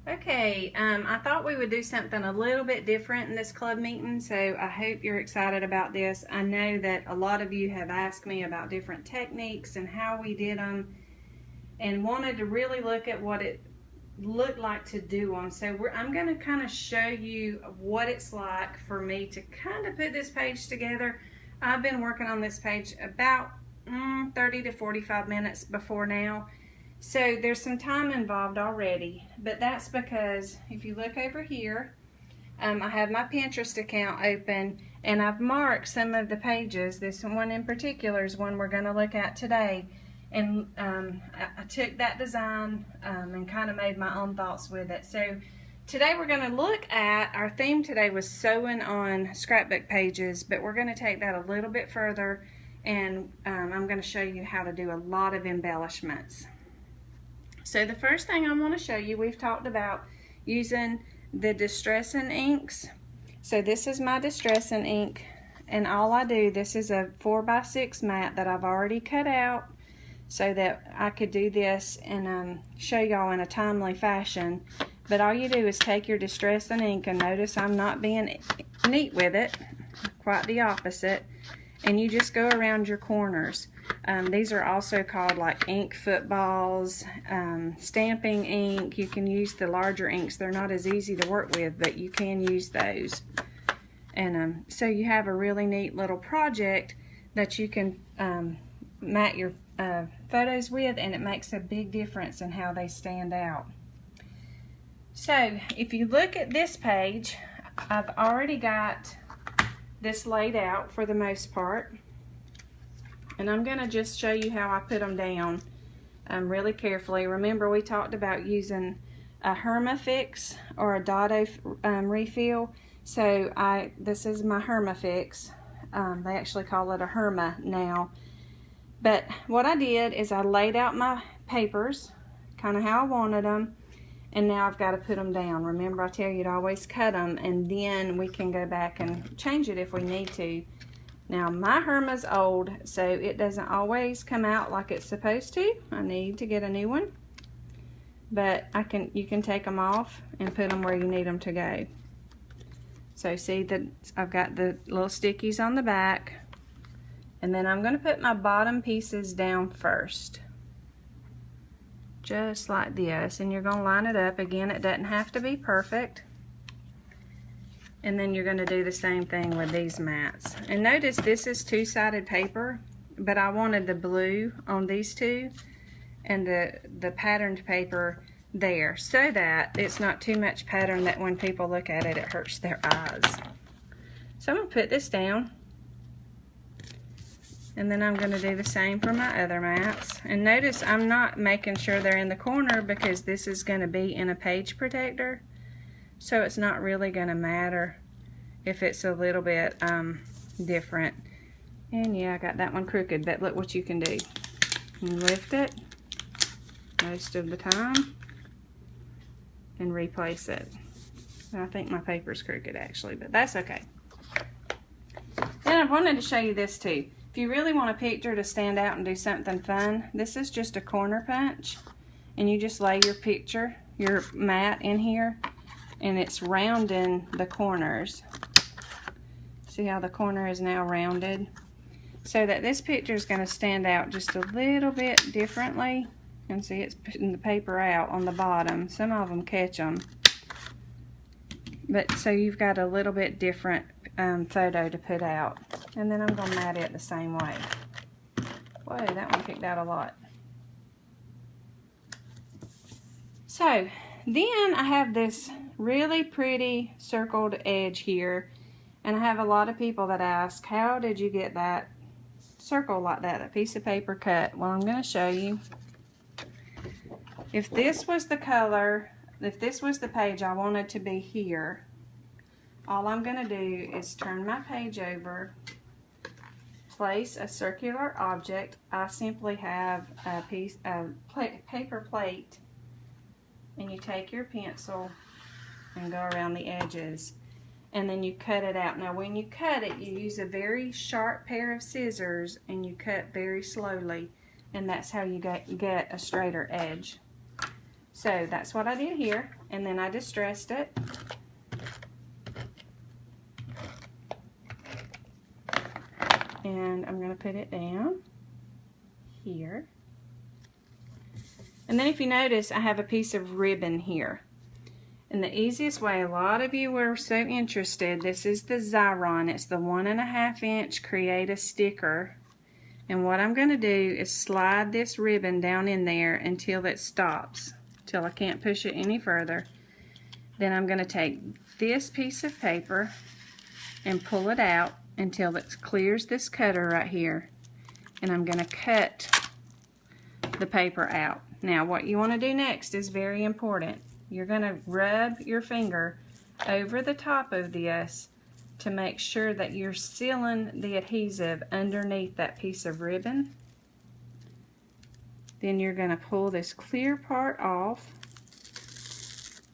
Okay, I thought we would do something a little bit different in this club meeting, so I hope you're excited about this. I know that a lot of you have asked me about different techniques and how we did them and wanted to really look at what it looked like to do them. So I'm going to kind of show you what it's like for me to kind of put this page together. I've been working on this page about 30 to 45 minutes before now. So there's some time involved already, but that's because if you look over here, I have my Pinterest account open and I've marked some of the pages. This one in particular is one we're going to look at today. And I took that design and kind of made my own thoughts with it. So today we're going to look at, our theme today was sewing on scrapbook pages, but we're going to take that a little bit further, and I'm going to show you how to do a lot of embellishments. So the first thing I want to show you, we've talked about using the distressing inks. So this is my distressing ink, and all I do, this is a 4x6 mat that I've already cut out so that I could do this and show y'all in a timely fashion. But all you do is take your distressing ink, and notice I'm not being neat with it, quite the opposite, and you just go around your corners. These are also called like ink footballs, stamping ink. You can use the larger inks. They're not as easy to work with, but you can use those. And so you have a really neat little project that you can mat your photos with, and it makes a big difference in how they stand out. So if you look at this page, I've already got this laid out for the most part, and I'm going to just show you how I put them down really carefully. Remember, we talked about using a Hermafix or a Dotto refill. So this is my Hermafix. They actually call it a Herma now. But what I did is I laid out my papers kind of how I wanted them, and now I've got to put them down. Remember, I tell you to always cut them, and then we can go back and change it if we need to. Now my Herma's old, so it doesn't always come out like it's supposed to. I need to get a new one, but you can take them off and put them where you need them to go. So see that I've got the little stickies on the back, and then I'm going to put my bottom pieces down first, just like this, and you're going to line it up. Again, it doesn't have to be perfect. And then you're going to do the same thing with these mats. And notice this is two-sided paper, but I wanted the blue on these two and the patterned paper there, so that it's not too much pattern that when people look at it, it hurts their eyes. So I'm going to put this down, and then I'm going to do the same for my other mats. And notice I'm not making sure they're in the corner, because this is going to be in a page protector. So it's not really going to matter if it's a little bit different. And yeah, I got that one crooked, but look what you can do. You lift it most of the time and replace it. And I think my paper's crooked actually, but that's okay. Then I wanted to show you this too. If you really want a picture to stand out and do something fun, this is just a corner punch, and you just lay your mat in here, and it's rounding the corners. See how the corner is now rounded? So that this picture is going to stand out just a little bit differently. And see, it's putting the paper out on the bottom. Some of them catch them. But so you've got a little bit different photo to put out. And then I'm going to mat it the same way. Whoa, that one kicked out a lot. So then I have this really pretty circled edge here, and I have a lot of people that ask, how did you get that circle like that, a piece of paper cut? Well, I'm going to show you. If this was the color, if this was the page I wanted to be here, all I'm going to do is turn my page over, place a circular object. I simply have a piece of paper plate, and you take your pencil and go around the edges, and then you cut it out. Now when you cut it, you use a very sharp pair of scissors, and you cut very slowly, and that's how you get a straighter edge. So that's what I did here, and then I distressed it. And I'm going to put it down here. And then if you notice, I have a piece of ribbon here. And the easiest way, a lot of you were so interested, this is the Xyron. It's the 1.5 inch Create a Sticker. And what I'm going to do is slide this ribbon down in there until it stops, till I can't push it any further. Then I'm going to take this piece of paper and pull it out until it clears this cutter right here. And I'm going to cut the paper out. Now what you want to do next is very important. You're going to rub your finger over the top of this to make sure that you're sealing the adhesive underneath that piece of ribbon. Then you're going to pull this clear part off,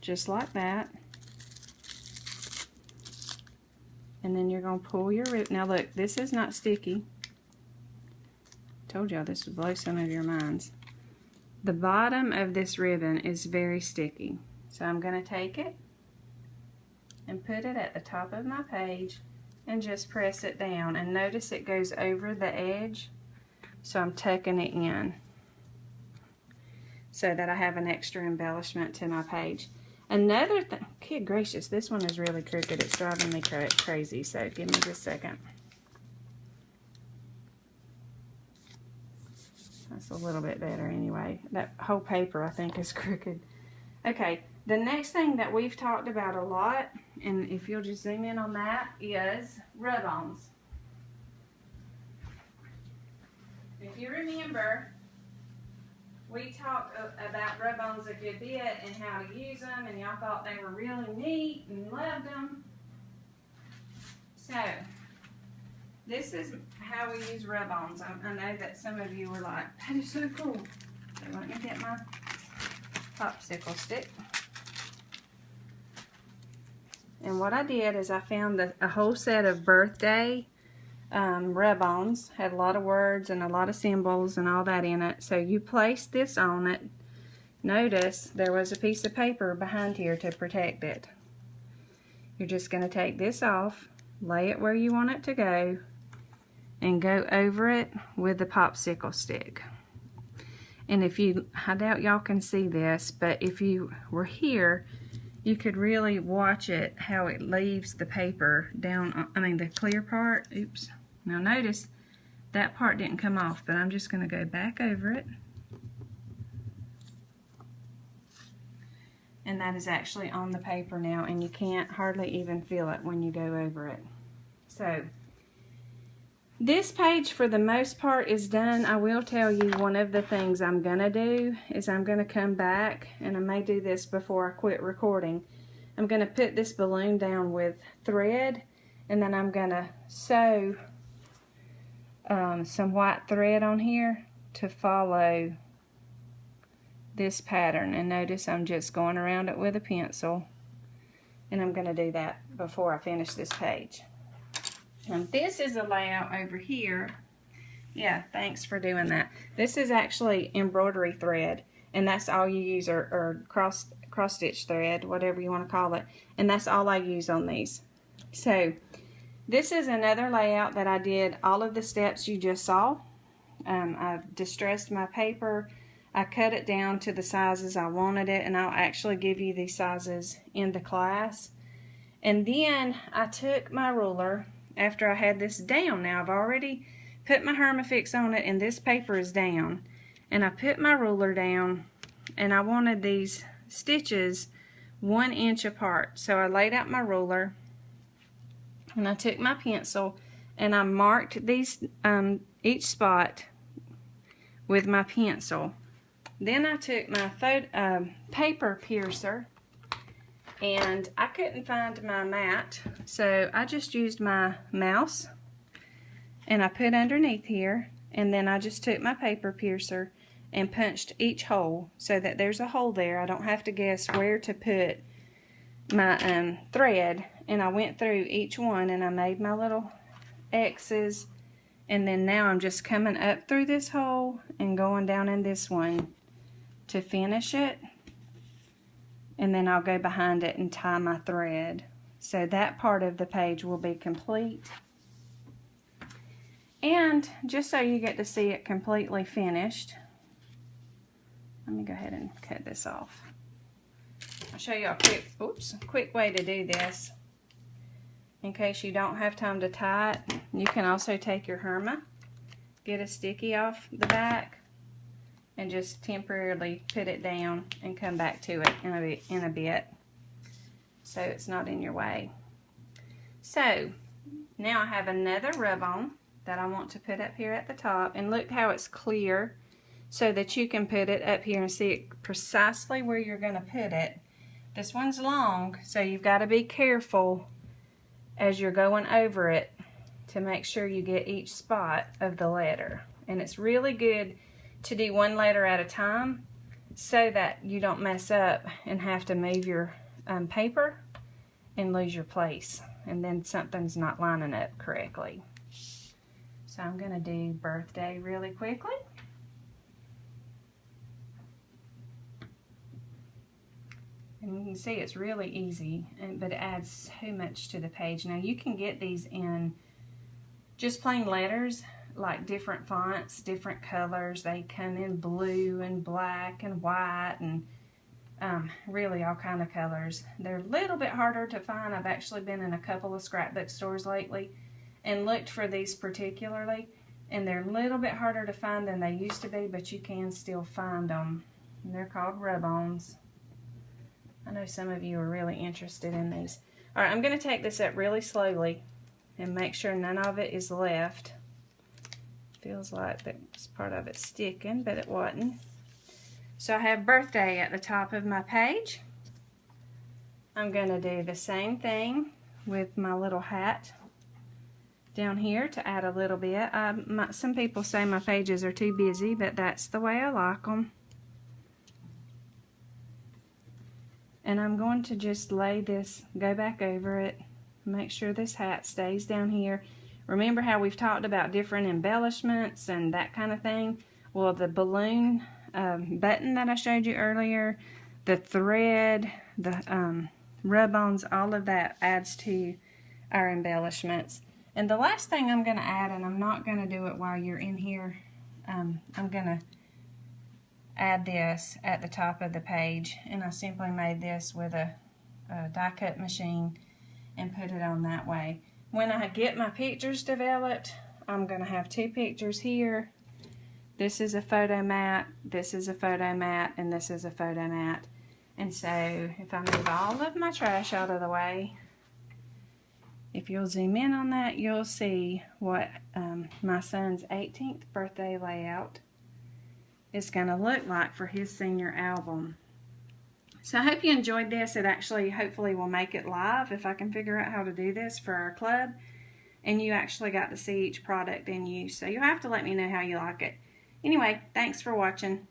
just like that. And then you're going to pull your ribbon. Now look, this is not sticky. Told y'all this would blow some of your minds. The bottom of this ribbon is very sticky. So I'm going to take it and put it at the top of my page and just press it down. And notice it goes over the edge. So I'm tucking it in so that I have an extra embellishment to my page. Another thing, good gracious, this one is really crooked. It's driving me crazy. So give me just a second. That's a little bit better anyway. That whole paper I think is crooked. Okay, the next thing that we've talked about a lot, and if you'll just zoom in on that, is rub-ons. If you remember, we talked about rub-ons a good bit and how to use them, and y'all thought they were really neat and loved them. So, this is how we use rub-ons. I know that some of you were like, that is so cool. So let me get my popsicle stick. And what I did is I found a whole set of birthday rub-ons. Had a lot of words and a lot of symbols and all that in it. So you place this on it. Notice there was a piece of paper behind here to protect it. You're just going to take this off, lay it where you want it to go, and go over it with the popsicle stick. And if you, I doubt y'all can see this, but if you were here, you could really watch it, how it leaves the paper down, the clear part. Oops. Now notice that part didn't come off, but I'm just going to go back over it. And that is actually on the paper now, and you can't hardly even feel it when you go over it. So, this page for the most part is done. I will tell you one of the things I'm going to do is I'm going to come back, and I may do this before I quit recording. I'm going to put this balloon down with thread, and then I'm going to sew some white thread on here to follow this pattern. And notice I'm just going around it with a pencil, and I'm going to do that before I finish this page. And this is a layout over here. Yeah, thanks for doing that. This is actually embroidery thread, and that's all you use, or cross stitch thread, whatever you want to call it. And that's all I use on these. So this is another layout that I did all of the steps you just saw. I distressed my paper. I cut it down to the sizes I wanted it, and I'll actually give you these sizes in the class. And then I took my ruler after I had this down. Now I've already put my Hermafix on it, and this paper is down. And I put my ruler down, and I wanted these stitches 1 inch apart. So I laid out my ruler, and I took my pencil, and I marked these each spot with my pencil. Then I took my paper piercer, and I couldn't find my mat, so I just used my mouse, and I put underneath here, and then I just took my paper piercer and punched each hole so that there's a hole there. I don't have to guess where to put my thread, and I went through each one and I made my little X's, and then now I'm just coming up through this hole and going down in this one to finish it. and then I'll go behind it and tie my thread. So that part of the page will be complete. And just so you get to see it completely finished, let me go ahead and cut this off. I'll show you a quick way to do this. In case you don't have time to tie it, you can also take your Herma, get a sticky off the back, and just temporarily put it down and come back to it in a bit so it's not in your way. So now I have another rub-on that I want to put up here at the top, and look how it's clear so that you can put it up here and see it precisely where you're going to put it. This one's long, so you've got to be careful as you're going over it to make sure you get each spot of the letter. And it's really good to do one letter at a time so that you don't mess up and have to move your paper and lose your place, and then something's not lining up correctly. So I'm going to do birthday really quickly. And you can see it's really easy, but it adds so much to the page. Now you can get these in just plain letters, like different fonts, different colors. They come in blue and black and white and really all kind of colors. They're a little bit harder to find. I've actually been in a couple of scrapbook stores lately and looked for these particularly, and they're a little bit harder to find than they used to be, but you can still find them. And they're called rub-ons. I know some of you are really interested in these. All right, I'm going to take this up really slowly and make sure none of it is left. Feels like that's part of it sticking, but it wasn't. So I have birthday at the top of my page. I'm going to do the same thing with my little hat down here to add a little bit. Some people say my pages are too busy, but that's the way I like them. And I'm going to just lay this, go back over it, make sure this hat stays down here. Remember how we've talked about different embellishments and that kind of thing? Well, the balloon button that I showed you earlier, the thread, the rub-ons, all of that adds to our embellishments. And the last thing I'm going to add, and I'm not going to do it while you're in here, I'm going to add this at the top of the page, and I simply made this with a die cut machine and put it on that way. When I get my pictures developed, I'm going to have two pictures here. This is a photo mat, this is a photo mat, and this is a photo mat. And so if I move all of my trash out of the way, if you'll zoom in on that, you'll see what my son's 18th birthday layout is going to look like for his senior album. So I hope you enjoyed this. It actually hopefully will make it live if I can figure out how to do this for our club. And you actually got to see each product in use. So you'll have to let me know how you like it. Anyway, thanks for watching.